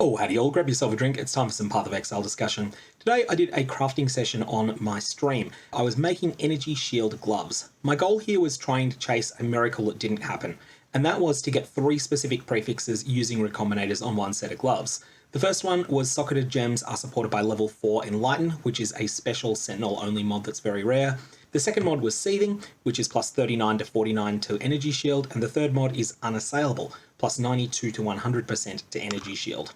Oh, howdy all, grab yourself a drink, it's time for some Path of Exile discussion. Today I did a crafting session on my stream. I was making energy shield gloves. My goal here was trying to chase a miracle that didn't happen, and that was to get 3 specific prefixes using Recombinators on one set of gloves. The first one was socketed gems are supported by level 4 Enlighten, which is a special Sentinel only mod that's very rare. The second mod was seething, which is plus 39 to 49 to energy shield, and the third mod is unassailable, plus 92 to 100% to energy shield.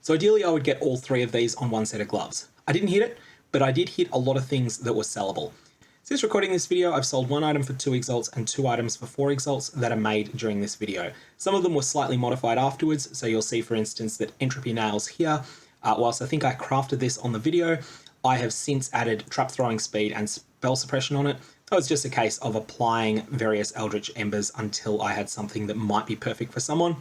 So ideally I would get all 3 of these on one set of gloves. I didn't hit it, but I did hit a lot of things that were sellable. Since recording this video, I've sold 1 item for 2 exalts and 2 items for 4 exalts that are made during this video. Some of them were slightly modified afterwards, so you'll see for instance that entropy nails here, whilst I think I crafted this on the video, I have since added trap throwing speed and spell suppression on it. So it's just a case of applying various Eldritch Embers until I had something that might be perfect for someone.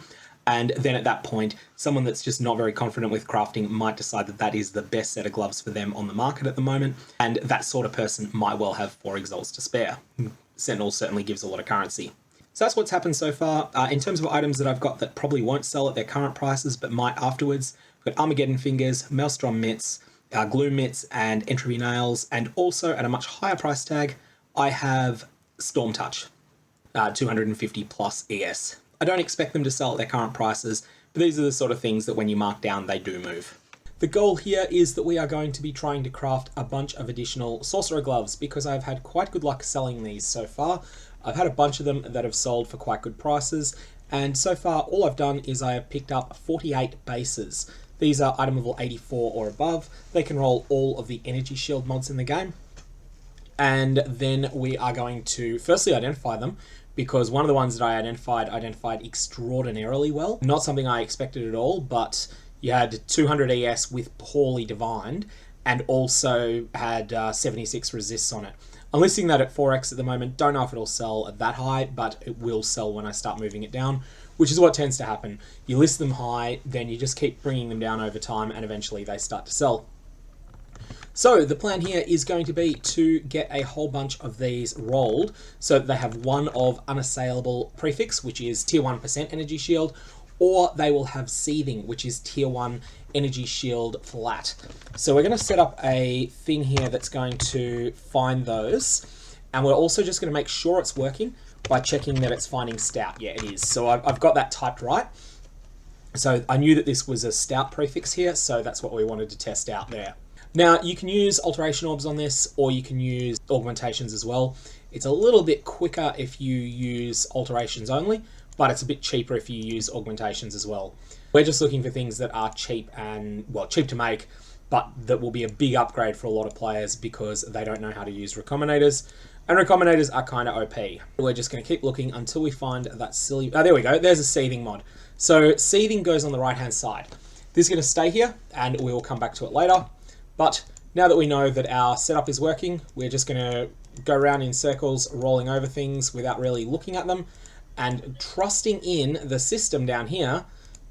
And then at that point, someone that's just not very confident with crafting might decide that that is the best set of gloves for them on the market at the moment. And that sort of person might well have 4 exalts to spare. Sentinel certainly gives a lot of currency. So that's what's happened so far. In terms of items that I've got that probably won't sell at their current prices, but might afterwards, I've got Armageddon Fingers, Maelstrom Mitts, Glue Mitts, and Entropy Nails. And also at a much higher price tag, I have Storm Touch, 250 plus ES. I don't expect them to sell at their current prices, but these are the sort of things that when you mark down, they do move. The goal here is that we are going to be trying to craft a bunch of additional Sorcerer Gloves because I've had quite good luck selling these so far. I've had a bunch of them that have sold for quite good prices, and so far all I've done is I have picked up 48 bases. These are item level 84 or above. They can roll all of the energy shield mods in the game. And then we are going to firstly identify them, because one of the ones that I identified extraordinarily well. Not something I expected at all, but you had 200 ES with poorly divined, and also had 76 resists on it. I'm listing that at 4x at the moment. Don't know if it'll sell at that high, but it will sell when I start moving it down, which is what tends to happen. You list them high, then you just keep bringing them down over time, and eventually they start to sell. So the plan here is going to be to get a whole bunch of these rolled so that they have one of unassailable prefix, which is tier 1% energy shield, or they will have seething, which is tier 1 energy shield flat. So we're going to set up a thing here that's going to find those, and we're also just going to make sure it's working by checking that it's finding stout. Yeah, it is. So I've got that typed right. So I knew that this was a stout prefix here, so that's what we wanted to test out there. Now, you can use alteration orbs on this, or you can use augmentations as well. It's a little bit quicker if you use alterations only, but it's a bit cheaper if you use augmentations as well. We're just looking for things that are cheap and, well, cheap to make, but that will be a big upgrade for a lot of players because they don't know how to use Recombinators. And Recombinators are kind of OP. We're just going to keep looking until we find that silly... Oh, there we go. There's a seething mod. So seething goes on the right-hand side. This is going to stay here, and we will come back to it later. But now that we know that our setup is working, we're just going to go around in circles, rolling over things without really looking at them, and trusting in the system down here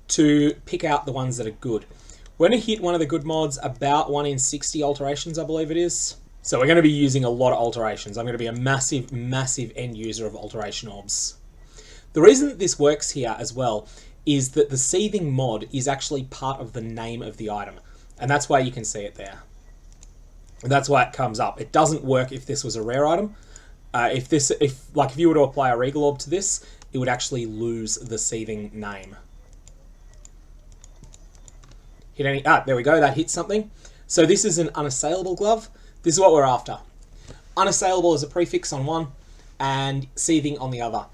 to pick out the ones that are good. We're going to hit one of the good mods, about 1 in 60 alterations, I believe it is. So we're going to be using a lot of alterations. I'm going to be a massive, massive end user of alteration orbs. The reason that this works here as well is that the seething mod is actually part of the name of the item. And that's why you can see it there. And that's why it comes up. It doesn't work if this was a rare item. If you were to apply a Regal Orb to this, it would actually lose the seething name. There we go, that hits something. So this is an unassailable glove. This is what we're after. Unassailable is a prefix on one, and seething on the other.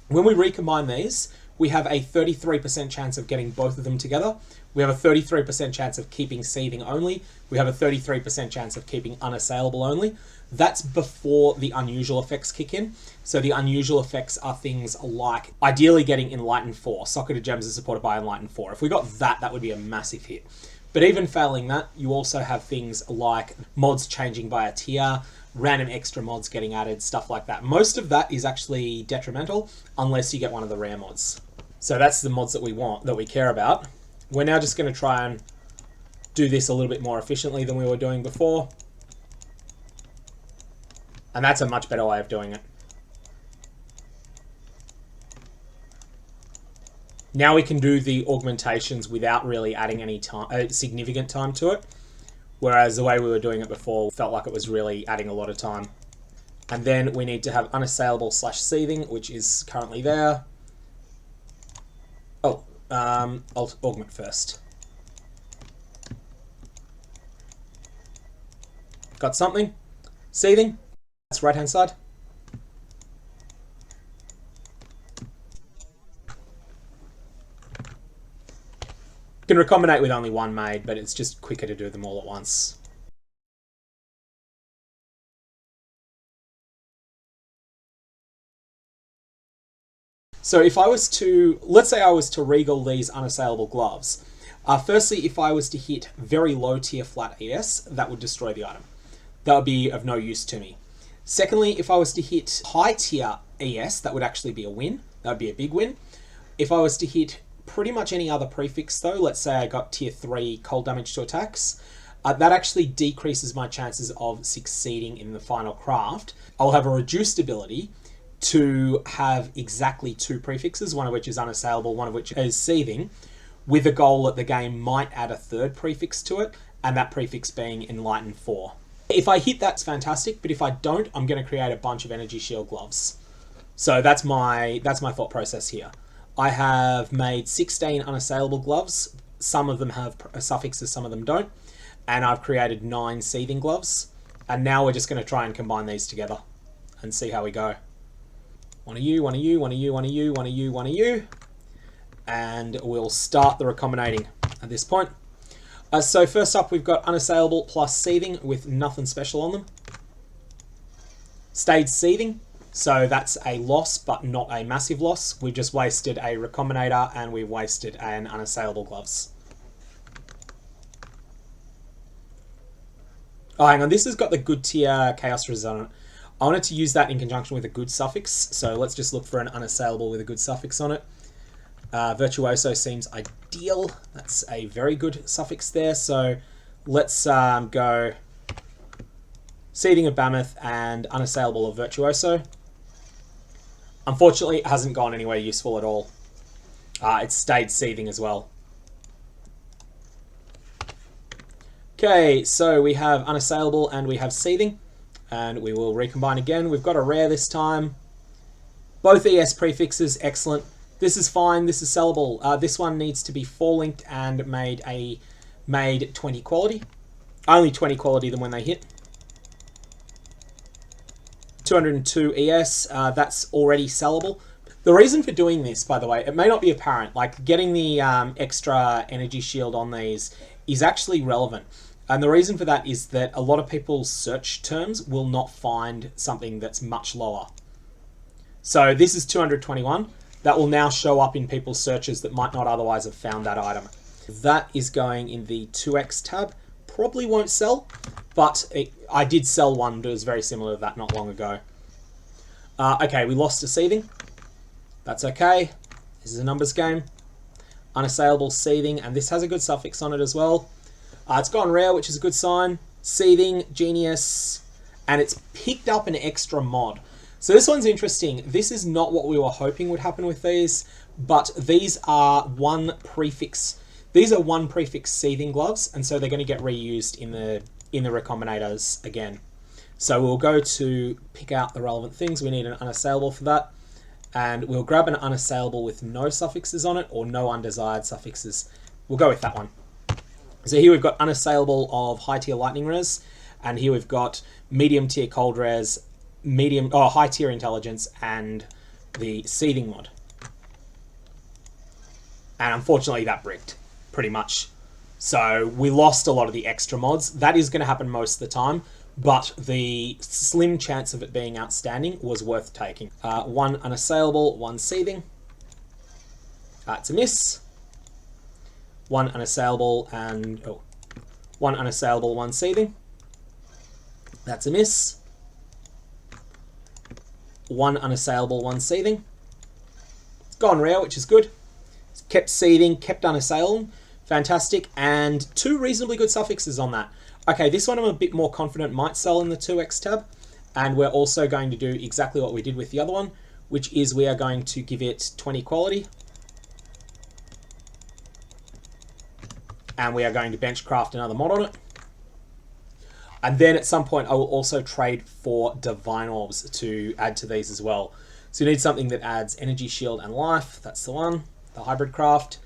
When we recombine these, we have a 33% chance of getting both of them together. We have a 33% chance of keeping seething only. We have a 33% chance of keeping unassailable only. That's before the unusual effects kick in. So the unusual effects are things like ideally getting Enlighten 4. Socketed gems are supported by Enlighten 4. If we got that, that would be a massive hit. But even failing that, you also have things like mods changing by a tier, random extra mods getting added, stuff like that. Most of that is actually detrimental unless you get one of the rare mods. So that's the mods that we want, that we care about. We're now just going to try and do this a little bit more efficiently than we were doing before. And that's a much better way of doing it. Now we can do the augmentations without really adding any time, significant time to it. Whereas the way we were doing it before felt like it was really adding a lot of time. And then we need to have unassailable / seething, which is currently there. Oh, I'll augment first. Got something. Seething. That's right hand side. You can recombinate with only one made, but it's just quicker to do them all at once. So if I was to, let's say I was to regal these unassailable gloves, firstly, if I was to hit very low tier flat ES, that would destroy the item. That would be of no use to me. Secondly, if I was to hit high tier ES, that would actually be a win. That would be a big win. If I was to hit pretty much any other prefix though, let's say I got tier 3 cold damage to attacks, that actually decreases my chances of succeeding in the final craft. I'll have a reduced ability to have exactly 2 prefixes, one of which is unassailable, one of which is seething, with the goal that the game might add a 3rd prefix to it, and that prefix being Enlighten 4. If I hit that's fantastic, but if I don't, I'm going to create a bunch of energy shield gloves. So that's my thought process here. I have made 16 unassailable gloves. Some of them have suffixes, some of them don't. And I've created 9 seething gloves. And now we're just going to try and combine these together and see how we go. One of you, one of you, one of you, one of you, one of you, one of you. And we'll start the recombinating at this point. So first up, we've got unassailable plus seething with nothing special on them. Stayed seething. So that's a loss, but not a massive loss. We've just wasted a Recombinator and we've wasted an unassailable gloves. Oh, hang on. This has got the good tier Chaos Resist on it. I wanted to use that in conjunction with a good suffix. So let's just look for an unassailable with a good suffix on it. Virtuoso seems ideal. That's a very good suffix there. So let's go Seething of Mammoth and Unassailable of Virtuoso. Unfortunately, it hasn't gone anywhere useful at all. It's stayed seething as well. Okay, so we have Unassailable and we have Seething. And we will recombine again. We've got a rare this time. Both ES prefixes, excellent. This is fine, this is sellable. This one needs to be 4-linked and made 20 quality. Only 20 quality than when they hit. 202 ES, that's already sellable. The reason for doing this, by the way, it may not be apparent, like getting the extra energy shield on these is actually relevant. And the reason for that is that a lot of people's search terms will not find something that's much lower. So this is 221. That will now show up in people's searches that might not otherwise have found that item. That is going in the 2x tab. Probably won't sell, but I did sell one that was very similar to that not long ago. Okay, we lost to Seething. That's okay. This is a numbers game. Unassailable, Seething, and this has a good suffix on it as well. It's gone rare, which is a good sign. Seething, Genius, and it's picked up an extra mod. So this one's interesting. This is not what we were hoping would happen with these, but these are 1 prefix. These are 1 prefix seething gloves, and so they're going to get reused in the Recombinators again. So we'll go to pick out the relevant things. We need an unassailable for that, and we'll grab an unassailable with no suffixes on it or no undesired suffixes. We'll go with that one. So here we've got unassailable of high tier lightning res, and here we've got medium tier cold res, high tier intelligence, and the seething mod. And unfortunately that bricked, pretty much. So we lost a lot of the extra mods. That is going to happen most of the time, but the slim chance of it being outstanding was worth taking. 1 unassailable, 1 seething. It's a miss. 1 unassailable and 1 unassailable, 1 seething. That's a miss. 1 unassailable, 1 seething. It's gone rare, which is good. It's kept seething, kept unassailable. Fantastic. And 2 reasonably good suffixes on that. Okay, this one I'm a bit more confident might sell in the 2x tab. And we're also going to do exactly what we did with the other one, which is we are going to give it 20 quality. and we are going to bench craft another mod on it. And then at some point I will also trade for Divine Orbs to add to these as well. So you need something that adds energy, shield, and life. That's the one, the hybrid craft.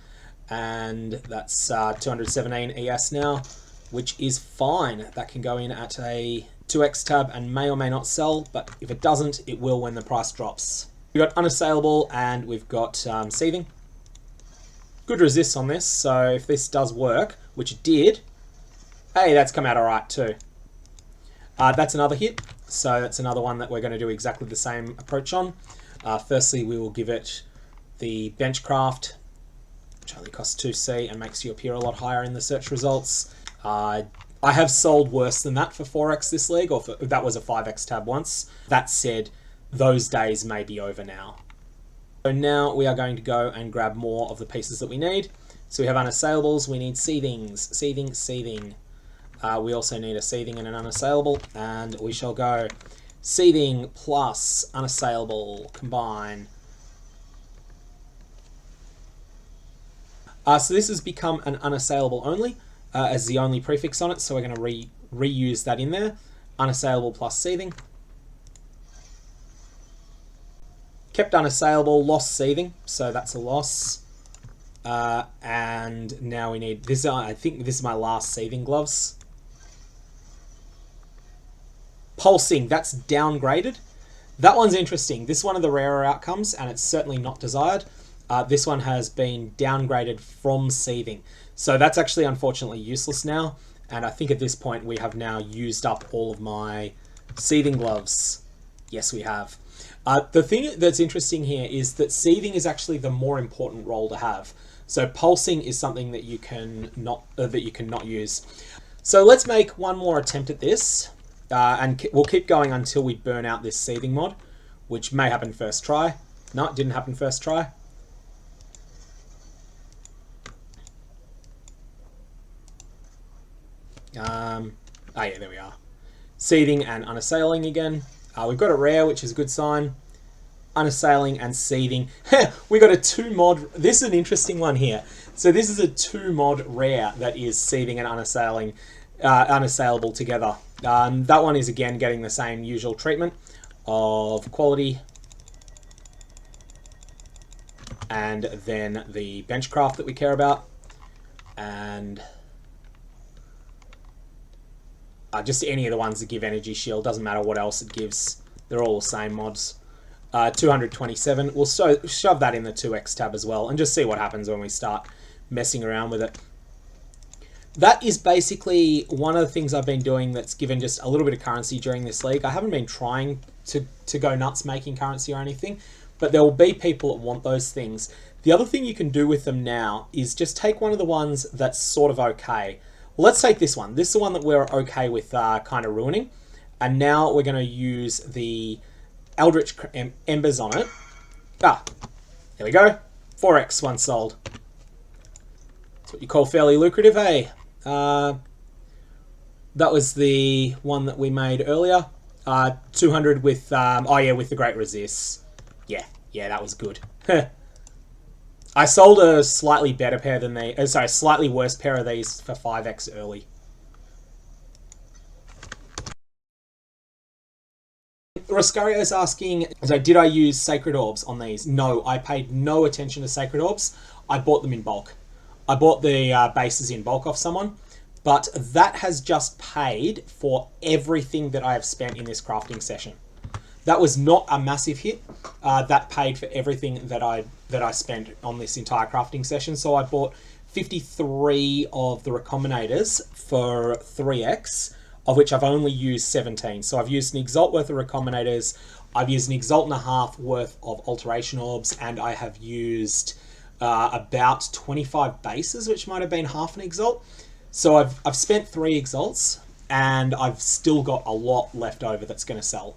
And that's 217 ES now, which is fine. That can go in at a 2x tab and may or may not sell, but if it doesn't, it will when the price drops. We've got Unassailable and we've got Seething. Good resist on this, so if this does work, which it did, hey, that's come out alright too. That's another hit, so that's another one that we're going to do exactly the same approach on. Firstly, we will give it the Benchcraft, which only costs 2C and makes you appear a lot higher in the search results. I have sold worse than that for 4x this league, or that was a 5x tab once. That said, those days may be over now. So now we are going to go and grab more of the pieces that we need. So we have Unassailables, we need Seethings, Seething. We also need a Seething and an Unassailable, and we shall go Seething plus Unassailable, combine. So this has become an Unassailable only, as the only prefix on it, so we're going to reuse that in there. Unassailable plus Seething. Kept Unassailable, lost Seething, so that's a loss. And now we need this. I think this is my last Seething Gloves. Pulsing, that's downgraded. That one's interesting. This is one of the rarer outcomes, and it's certainly not desired. This one has been downgraded from Seething. So that's actually unfortunately useless now. And I think at this point we have now used up all of my Seething Gloves. Yes, we have. The thing that's interesting here is that Seething is actually the more important role to have. So pulsing is something that you can not use. So let's make one more attempt at this, and we'll keep going until we burn out this Seething mod, which may happen first try. No, it didn't happen first try. Yeah, there we are. Seething and Unassailing again. We've got a rare, which is a good sign. Unassailing and Seething. We got a 2 mod. This is an interesting one here. So this is a 2 mod rare that is Seething and Unassailable together. That one is again getting the same usual treatment of quality. And then the Benchcraft that we care about. And just any of the ones that give energy shield. Doesn't matter what else it gives. They're all the same mods. 227. We'll shove that in the 2x tab as well and just see what happens when we start messing around with it. That is basically one of the things I've been doing that's given just a little bit of currency during this league. I haven't been trying to go nuts making currency or anything, but there will be people that want those things. The other thing you can do with them now is just take one of the ones that's sort of okay. Well, let's take this one. This is the one that we're okay with kind of ruining. And now we're going to use the Eldritch Embers on it. There we go. 4x one sold. That's what you call fairly lucrative, hey? That was the one that we made earlier. 200 with, with the Great Resist. Yeah, that was good. I sold a slightly better pair than slightly worse pair of these for 5x early. Roscario is asking, so did I use Sacred Orbs on these? No, I paid no attention to Sacred Orbs. I bought them in bulk. I bought the bases in bulk off someone, but that has just paid for everything that I have spent in this crafting session. That was not a massive hit. That paid for everything that I spent on this entire crafting session. So I bought 53 of the Recombinators for 3x, of which I've only used 17. So I've used an Exalt worth of Recombinators, I've used an Exalt and a half worth of Alteration Orbs, and I have used about 25 bases, which might have been half an Exalt. So I've spent 3 Exalts, and I've still got a lot left over that's going to sell.